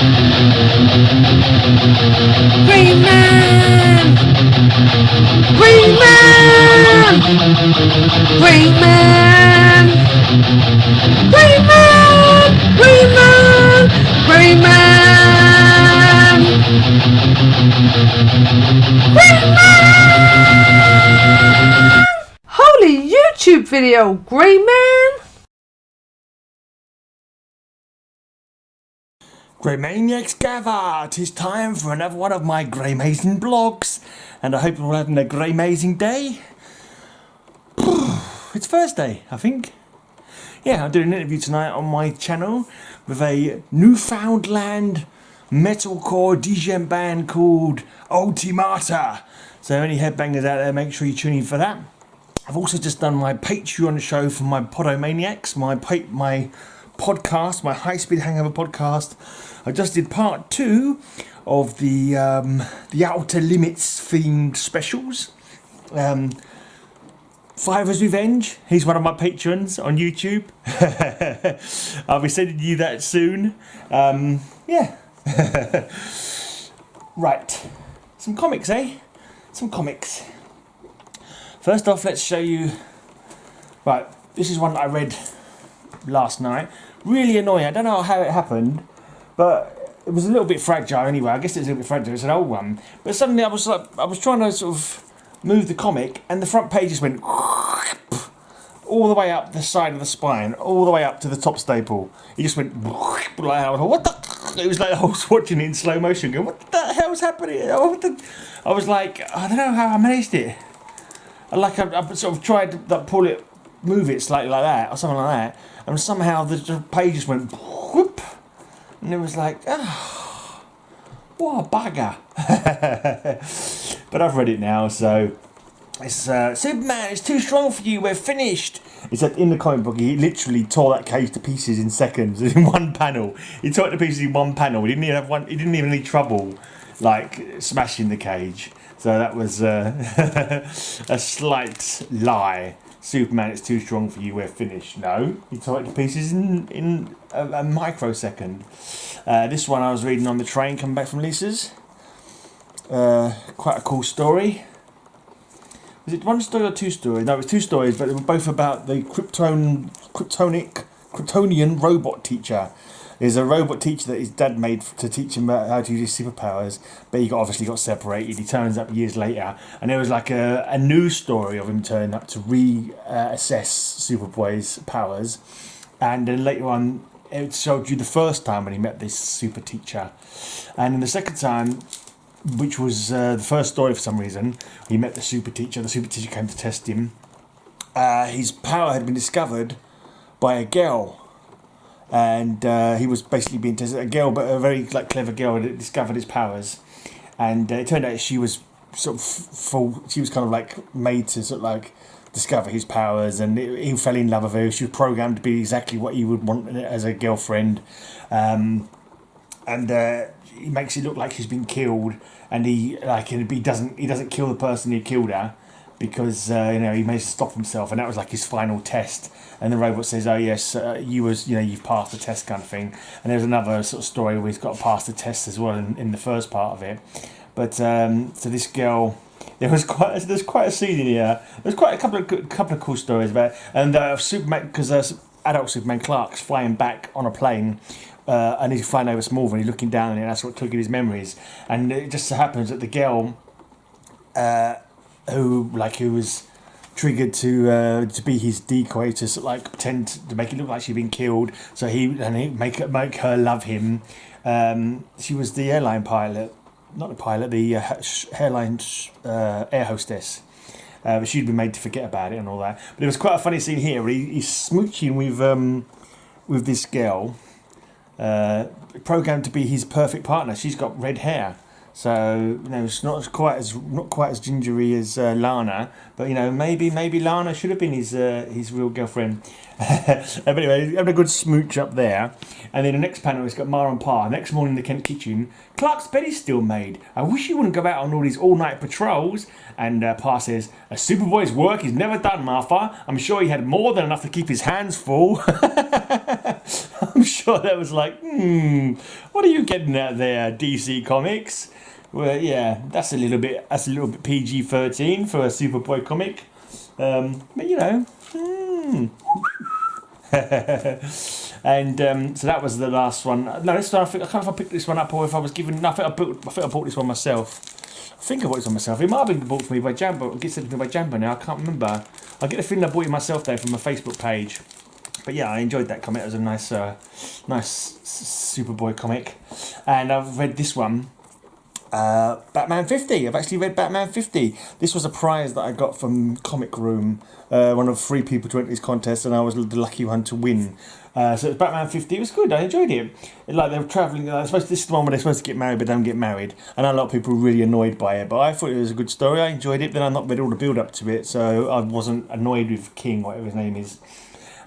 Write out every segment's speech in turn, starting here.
Green Man! Green Man! Green Man! Green Man! Green Man! Green Man! Green Man! Holy YouTube video, Green Man! Grey Maniacs gather! 'Tis time for another one of my Grey Mazing blogs, and I hope you're all having a Grey Mazing day. It's Thursday, I think. Yeah, I'm doing an interview tonight on my channel with a Newfoundland metalcore DJ band called Ultimata. So any headbangers out there, make sure you tune in for that. I've also just done my Patreon show for my Podomaniacs, my podcast, my High Speed Hangover podcast. I just did part 2 of the Outer Limits themed specials. Fiver's Revenge, he's one of my patrons on YouTube. I'll be sending you that soon. Yeah. Right. Some comics, eh? Some comics. First off, let's show you... Right, this is one that I read last night. Really annoying. I don't know how it happened, but it was a little bit fragile anyway. I guess it was a little bit fragile. It's an old one. But suddenly I was trying to sort of move the comic, and the front page just went all the way up the side of the spine, all the way up to the top staple. It just went like, what the? It was like I was watching it in slow motion, going, what the hell's happening? I was like, I don't know how I managed it. I sort of tried to move it slightly like that, or something like that, and somehow the page just went whoop, and it was like, oh, what a bugger. But I've read it now, so it's Superman, it's too strong for you, we're finished. He said in the comic book he literally tore that cage to pieces in seconds, in one panel. He tore it to pieces in one panel. He didn't even have any trouble like smashing the cage. So that was a slight lie. Superman, it's too strong for you, we're finished. No, he tore it to pieces in a microsecond. This one I was reading on the train coming back from Lisa's. Quite a cool story. Was it one story or 2 stories? No, it was 2 stories, but they were both about the Kryptonian robot teacher. There's a robot teacher that his dad made to teach him how to use his superpowers, but he obviously got separated. He turns up years later, and there was like a news story of him turning up to reassess Superboy's powers, and then later on it showed you the first time when he met this super teacher, and then the second time, which was the first story for some reason, he met the super teacher. The super teacher came to test him. His power had been discovered by a girl. And he was basically being tested. A girl, but a very clever girl, had discovered his powers. And it turned out she was sort of she was kind of made to sort of discover his powers. And he fell in love with her. She was programmed to be exactly what he would want as a girlfriend. And he makes it look like she's been killed. And he doesn't kill the person who killed her, because he managed to stop himself, and that was like his final test. And the robot says, "Oh yes, you've passed the test," kind of thing. And there's another sort of story where he's got to pass the test as well in the first part of it. But so this girl, there's quite a scene in here. There's quite a couple of cool stories about it. And Superman, because adult Superman Clark's flying back on a plane. And he's flying over Smallville, and he's looking down, and that's what took in his memories. And it just so happens that the girl, who was triggered to be his decoy, to sort of pretend to make it look like she'd been killed, so he make her love him. She was the airline pilot, not the pilot, the airline air hostess. But she'd been made to forget about it and all that. But it was quite a funny scene here where he's smooching with this girl. Programmed to be his perfect partner. She's got red hair, so it's not quite as gingery as Lana, but maybe Lana should have been his real girlfriend. But anyway, having a good smooch up there, and then the next panel it's got Ma and Pa. Next morning in the Kent kitchen, Clark's bed is still made. I wish he wouldn't go out on all these all-night patrols. And Pa says, "A Superboy's work is never done, Martha. I'm sure he had more than enough to keep his hands full." I'm sure that was like, what are you getting out there, DC Comics? Well, yeah, that's a little bit PG-13 for a Superboy comic. But you know, and so that was the last one. No, this one I can't know if I picked this one up or if I was given. No, I think I bought this one myself. I think I bought this one myself. It might have been bought for me by Jambo. It gets sent to me by Jambo now. I can't remember. I get the feeling I bought it myself though from my Facebook page. But yeah, I enjoyed that comic. It was a nice Superboy comic, and I've read this one. Batman 50. I've actually read Batman 50. This was a prize that I got from Comic Room, one of 3 people to enter this contest, and I was the lucky one to win. So it was Batman 50. It was good. I enjoyed it. Like they were travelling. This is the one where they're supposed to get married but don't get married. I know a lot of people were really annoyed by it, but I thought it was a good story. I enjoyed it. Then I not read all the build up to it, so I wasn't annoyed with King, whatever his name is.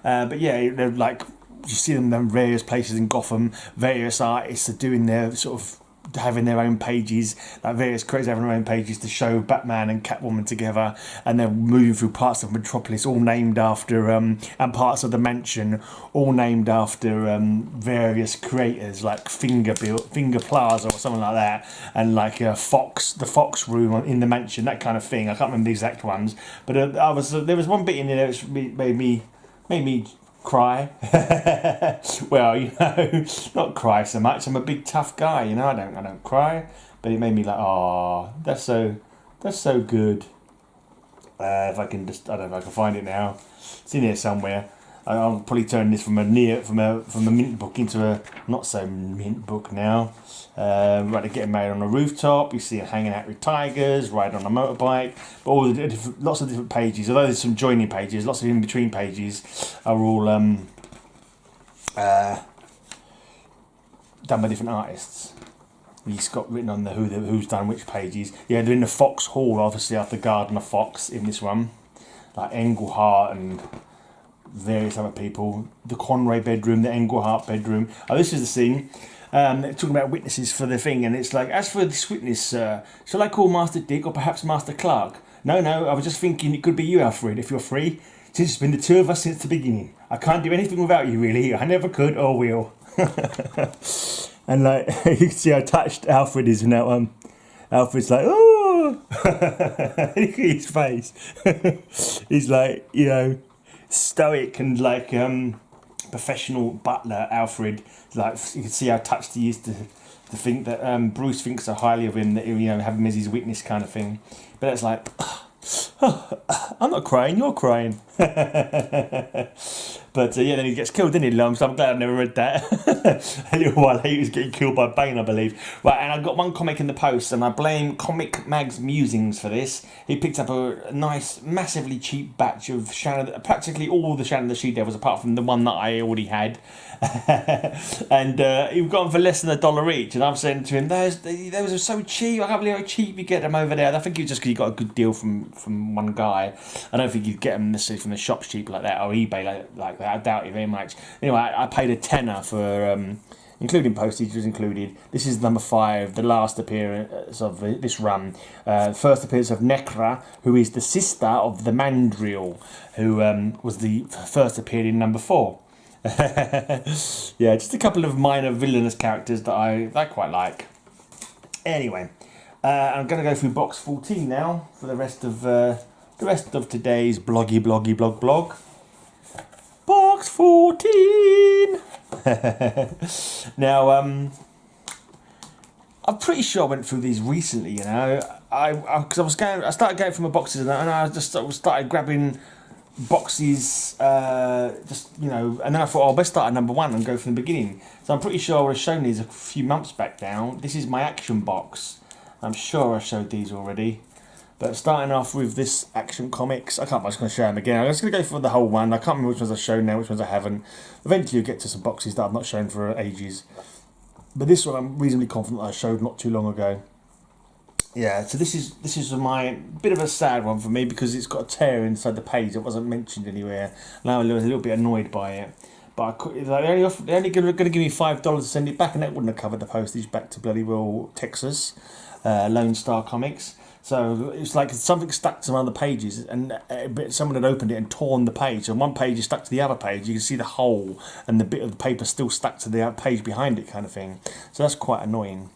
But yeah, they're like you see them in various places in Gotham. Various artists are doing their sort of having their own pages, like various creators having their own pages to show Batman and Catwoman together, and they're moving through parts of Metropolis, all named after and parts of the mansion, all named after various creators, like Finger Plaza or something like that, and like the Fox room in the mansion, that kind of thing. I can't remember the exact ones, but there was one bit in there that made me cry. Well, you know, not cry so much. I'm a big tough guy, you know. I don't cry, but it made me like, oh, that's so good. If I can just, I don't know if I can find it now. It's in here somewhere. I'll probably turn this from a mint book into a not so mint book now. Right, they're getting married on a rooftop. You see them hanging out with tigers, riding on a motorbike. But lots of different pages. Although there's some joining pages, lots of in between pages are all done by different artists. He's got written on the who's done which pages. Yeah, they're in the Fox Hall, obviously after Gardner Fox in this one, like Englehart and various other people. The Conway bedroom, the Englehart bedroom. Oh, this is the scene. They're talking about witnesses for the thing, and it's like, as for this witness, shall I call Master Dick or perhaps Master Clark? No, I was just thinking it could be you, Alfred, if you're free. Since it's been the 2 of us since the beginning. I can't do anything without you, really. I never could or will. And like, you can see how touched Alfred is in that one. Alfred's like, oh! Look at his face. He's like, you know, stoic and like professional butler Alfred. Like, you can see how touched he is to think that Bruce thinks so highly of him that he'll, you know, have him as his witness kind of thing. But it's like, I'm not crying, you're crying. But yeah, then he gets killed, didn't he, Lum? So I'm glad I never read that. A little while later, he was getting killed by Bane, I believe. Right, and I got one comic in the post, and I blame Comic Mag's musings for this. He picked up a nice, massively cheap batch of practically all the Shadow of the She-Devils, apart from the one that I already had. And he got them for less than $1 each, and I'm saying to him, those are so cheap. I can't believe how cheap you get them over there. I think it was just because you got a good deal from one guy. I don't think you'd get them necessarily from the shops cheap like that or eBay like that. I doubt it very much. Anyway, I paid $10 for including postage was included. This is number 5, the last appearance of this run. First appearance of Necra, who is the sister of the Mandrill, who was the first appeared in number 4. Yeah, just a couple of minor villainous characters that I quite like. Anyway, I'm going to go through box 14 now for the rest of today's blog. Box 14. Now, I'm pretty sure I went through these recently. You know, I started going through my boxes and I just started grabbing boxes, just, you know, and then I thought, oh, I'll best start at number 1 and go from the beginning. So I'm pretty sure I would have shown these a few months back now. This is my action box. I'm sure I showed these already. But starting off with this Action Comics, I'm just going to show them again. I'm just going to go for the whole one. I can't remember which ones I've shown now, which ones I haven't. Eventually you'll get to some boxes that I've not shown for ages. But this one I'm reasonably confident I showed not too long ago. Yeah, so this is my bit of a sad one for me because it's got a tear inside the page. It wasn't mentioned anywhere. And I was a little bit annoyed by it. But they're only going to give me $5 to send it back, and that wouldn't have covered the postage back to bloody well Texas, Lone Star Comics. So it's like something stuck to one of the pages, and someone had opened it and torn the page. And one page is stuck to the other page. You can see the hole, and the bit of the paper still stuck to the other page behind it, kind of thing. So that's quite annoying.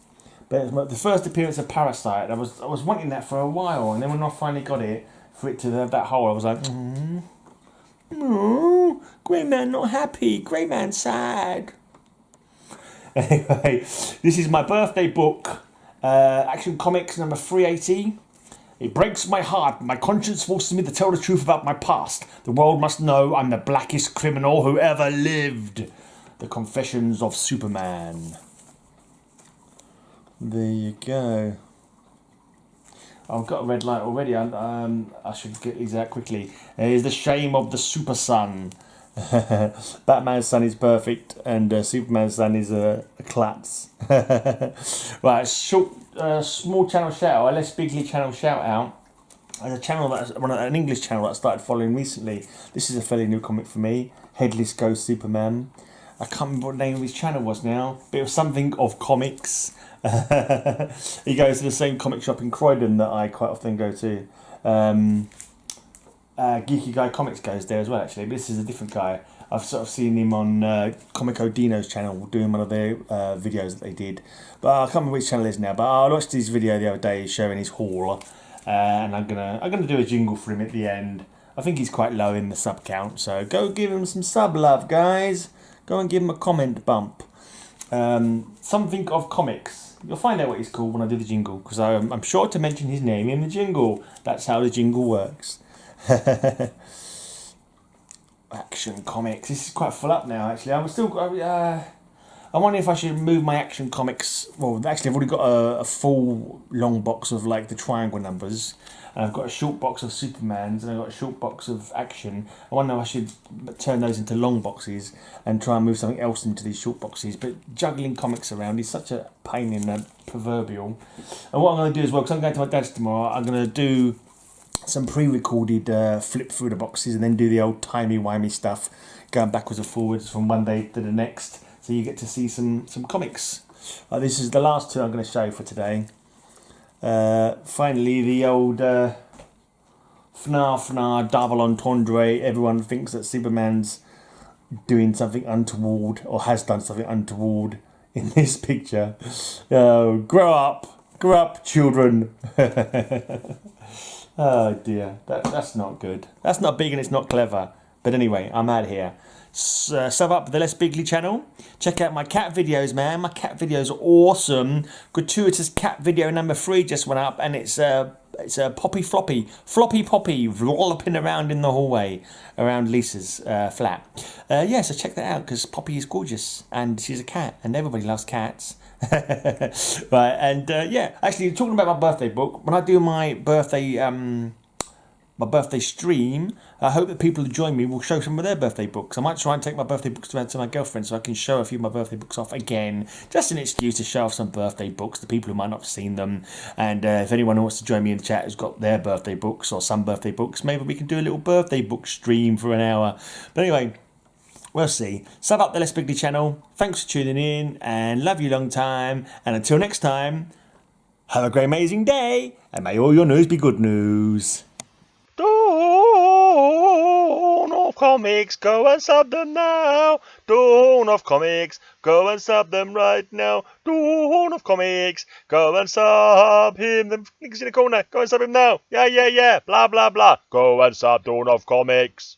But the first appearance of Parasite, I was wanting that for a while, and then when I finally got it, for it to have that hole, I was like, Grey Man not happy, Grey Man sad. Anyway, this is my birthday book, Action Comics number 380. It breaks my heart. My conscience forces me to tell the truth about my past. The world must know I'm the blackest criminal who ever lived. The Confessions of Superman. There you go. I've got a red light already. I should get these out quickly. Here's The Shame of the Super Son. Batman's son is perfect, and Superman's son is a klutz. Right, small channel shout out, a less bigly channel shout out. There's a channel an English channel that I started following recently. This is a fairly new comic for me. Headless Ghost Superman. I can't remember what the name of his channel was now, but it was something of comics. He goes to the same comic shop in Croydon that I quite often go to. Geeky Guy Comics goes there as well, actually, but this is a different guy. I've sort of seen him on Comico Dino's channel doing one of their videos that they did, but I can't remember which channel it is now. But I watched his video the other day showing his haul, and I'm gonna do a jingle for him at the end. I think he's quite low in the sub count, so go give him some sub love, guys. Go and give him a comment bump. Something of comics. You'll find out what he's called when I do the jingle, because I'm sure to mention his name in the jingle. That's how the jingle works. Action Comics. This is quite full up now, actually. I wonder if I should move my Action Comics. Well, actually, I've already got a full long box of like the triangle numbers, and I've got a short box of Supermans, and I've got a short box of Action. I wonder if I should turn those into long boxes and try and move something else into these short boxes. But juggling comics around is such a pain in the proverbial. And what I'm going to do as well, because I'm going to my dad's tomorrow, I'm going to do some pre-recorded flip through the boxes and then do the old timey-wimey stuff, going backwards and forwards from one day to the next, so you get to see some comics. This is the last two I'm going to show for today. Finally, the old FNAF double entendre. Everyone thinks that Superman's doing something untoward, or has done something untoward in this picture. Grow up, children. Oh dear, that's not good. That's not big and it's not clever. But anyway, I'm out here. Sub up the Less Bigly channel. Check out my cat videos, man. My cat videos are awesome. Gratuitous cat video number 3 just went up, and it's a floppy poppy walloping around in the hallway around Lisa's flat. So check that out, because Poppy is gorgeous and she's a cat, and everybody loves cats. Right, and actually, talking about my birthday book, when I do my birthday stream, I hope that people who join me will show some of their birthday books. I might try and take my birthday books around to my girlfriend so I can show a few of my birthday books off again. Just an excuse to show off some birthday books to people who might not have seen them. And if anyone who wants to join me in the chat who's got their birthday books or some birthday books, maybe we can do a little birthday book stream for an hour. But anyway, we'll see. Sub up the Less Bigly channel. Thanks for tuning in, and love you long time. And until next time, have a great amazing day, and may all your news be good news. Dawn of Comics, go and sub them now. Dawn of Comics, go and sub them right now. Dawn of Comics, go and sub him. The link's in the corner. Go and sub him now. Yeah. Blah, blah, blah. Go and sub Dawn of Comics.